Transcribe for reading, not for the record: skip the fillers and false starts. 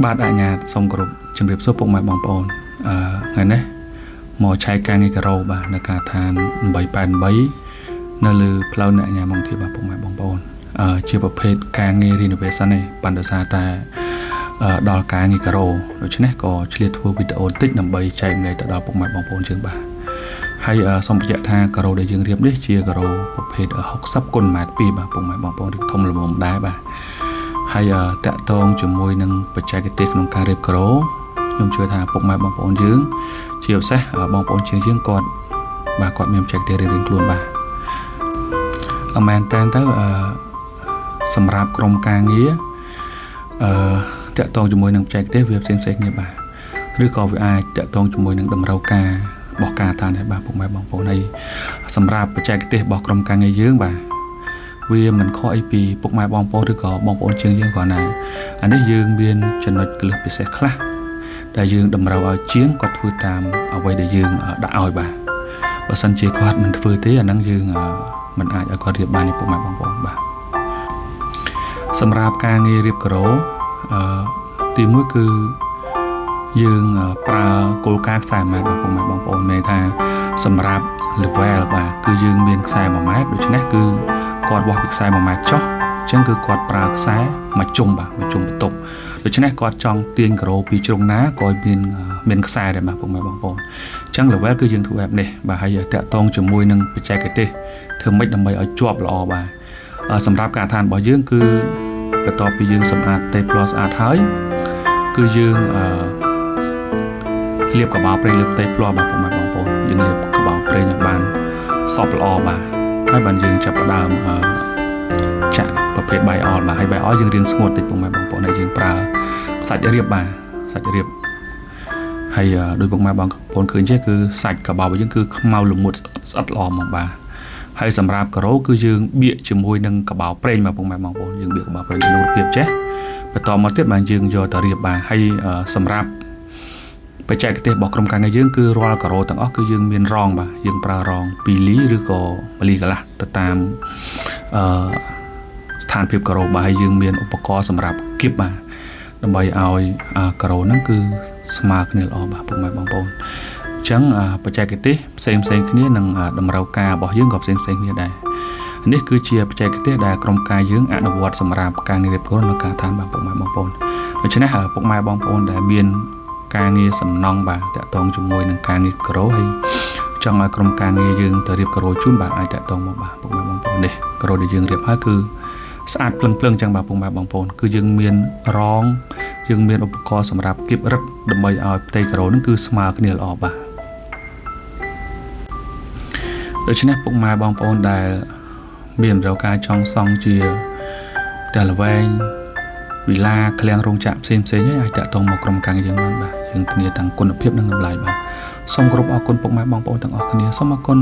បាទអញ្ញាតសូមគោរពជំរាបសួរពុកម៉ែបងប្អូនថ្ងៃនេះមកឆែកការងារការ៉ូបាទនៅការដ្ឋាន883នៅលើផ្លូវអ្នកអញ្ញាមកទីបាទពុកម៉ែបងប្អូនជាប្រភេទការងារ renovation ទេប៉ុន្តែសារតែដល់ការងារការ៉ូដូច្នេះក៏ឆ្លៀតធ្វើវីដេអូបន្តិចដើម្បីចែកម្លែកទៅដល់ពុកម៉ែបងប្អូនយើងបាទហើយសូមបញ្ជាក់ថាការ៉ូដែលយើងរៀបនេះជាការ៉ូប្រភេទ60 គុណម៉ែត្រ 2បាទពុកម៉ែបងប្អូនឬធំល្មមដែរបាទហើយតាក់ទងជាមួយនឹងបច្ចេកទេសក្នុងការរៀបការ៉ូខ្ញុំជឿថាពុកម៉ែបងប្អូនយើងជាពិសេសបងប្អូនជាងយើងគាត់មានបច្ចេកទេសរៀងៗខ្លួនបាទមែនតើទៅសម្រាប់ក្រុមការងារតាក់ទងជាមួយនឹងបច្ចេកទេសវាផ្សេងៗគ្នាបាទឬក៏វាអាចតាក់ទងជាមួយនឹងតម្រូវការរបស់ការតាមដែរបាទពុកម៉ែបងប្អូនហើយសម្រាប់បច្ចេកទេសរបស់ក្រុមការងារយើងបាទវាមិនខុសអីពីពុកម៉ែបងប្អូនឬក៏បងប្អូនជាងយើងគ្រាន់តែអានេះយើងមានចំណុចគន្លឹះពិសេសខ្លះដែលយើងតម្រូវឲ្យជាងគាត់ធ្វើតាមអ្វីដែលយើងដាក់ឲ្យបាទបើសិនជាគាត់មិនធ្វើទេអាហ្នឹងយើងមិនអាចឲ្យគាត់រៀបបានទេពុកម៉ែបងប្អូនបាទសម្រាប់ការងាររៀបការ៉ូទីមួយគឺយើងប្រើគោលការណ៍ខ្សែម៉ែត្ររបស់ពុកម៉ែបងប្អូនមានថាសម្រាប់ level បាទគឺយើងមានខ្សែ1ម៉ែត្រដូច្នេះគឺគាត់វាស់ពីខ្សែ1ម៉ែត្រចុះអញ្ចឹងគឺគាត់ប្រើខ្សែមួយជុំបាទមួយជុំបន្ទប់ដូច្នេះគាត់ចង់ទាញការ៉ូពីជ្រុងណាក៏មានខ្សែដែរបាទពុកម៉ែបងប្អូនអញ្ចឹង level គឺយើងធ្វើបែបនេះបាទហើយតាក់ទងជាមួយនឹងបច្ចេកទេសធ្វើម៉េចដើម្បីឲ្យជាប់ល្អបាទសម្រាប់ការឋានរបស់យើងគឺបន្ទាប់ពីយើងសម្អាតទេផ្លោះស្អាតហើយគឺយើងលាបកបោប្រេងលើផ្ទៃផ្លោះបាទពុកម៉ែបងប្អូនយើងលាបកបោប្រេងឲ្យបានសព្វល្អបាទហើយបានយើងចាប់ផ្ដើមចាក់ប្រភេទបាយអល់បាទហើយបាយអល់យើងរៀងស្ងួតតិចពុកម៉ែបងប្អូនហើយយើងប្រើសាច់រៀបបាទសាច់រៀបហើយដោយពុកម៉ែបងប្អូនឃើញទេគឺសាច់កបោរបស់យើងគឺខ្មៅល្មុតស្អិតល្អហ្មងបាទហើយសម្រាប់ការ៉ូគឺយើងបៀកជាមួយនឹងកបោប្រេងបាទពុកម៉ែបងប្អូនយើងបៀកកបោប្រេងនៅរូបភាពចេះបន្តមកទៀតបាទយើងយកទៅរៀបបាទហើយសម្រាប់បច្ចេកទេសរបស់ក្រុមការងារយើងគឺរាល់ការ៉ូទាំងអស់គឺយើងមានរងបាទយើងប្រើរង2លីឬក៏1លីកន្លះទៅតាមស្ថានភាពការ៉ូបាទហើយយើងមានឧបករណ៍សម្រាប់គៀបបាទដើម្បីឲ្យការ៉ូហ្នឹងគឺស្មើគ្នាល្អបាទពុកម៉ែបងប្អូនអញ្ចឹងបច្ចេកទេសផ្សេងគ្នានឹងតម្រូវការរបស់យើងក៏ផ្សេងគ្នាដែរនេះគឺជាបច្ចេកទេសដែលក្រុមការយើងអនុវត្តសម្រាប់ការងាររៀបការ៉ូនៅការដ្ឋានបាទពុកម៉ែបងប្អូនដូច្នេះពុកម៉ែបងប្អូនដែលមានការងារសំណង់បាទតាក់ទងជាមួយនឹងការងារការ៉ូហើយចង់ឲ្យក្រុមការងារយើងទៅរៀបការ៉ូជូនបាទអាចតាក់ទងមកបាទពុកម៉ែបងប្អូននេះការ៉ូដែលយើងរៀបហើយគឺស្អាតភ្លឹងចឹងបាទពុកម៉ែបងប្អូនគឺយើងមានរងយើងមានឧបករណ៍សម្រាប់គៀបរឹតដើម្បីឲ្យផ្ទៃការ៉ូហ្នឹងគឺស្មើគ្នាល្អបាទដូច្នេះពុកម៉ែបងប្អូនដែលមានតម្រូវការចង់សង់ជាផ្ទះល្វែងវិឡាឃ្លាំងរោងចក្រផ្សេងៗអាចតាក់ទងមកក្រុមការងារយើងបានបាទយើងធានាទាំងគុណភាពនិងតម្លៃបាទសូមគោរពអរគុណពុកម៉ែបងប្អូនទាំងអស់គ្នាសូមអរគុណ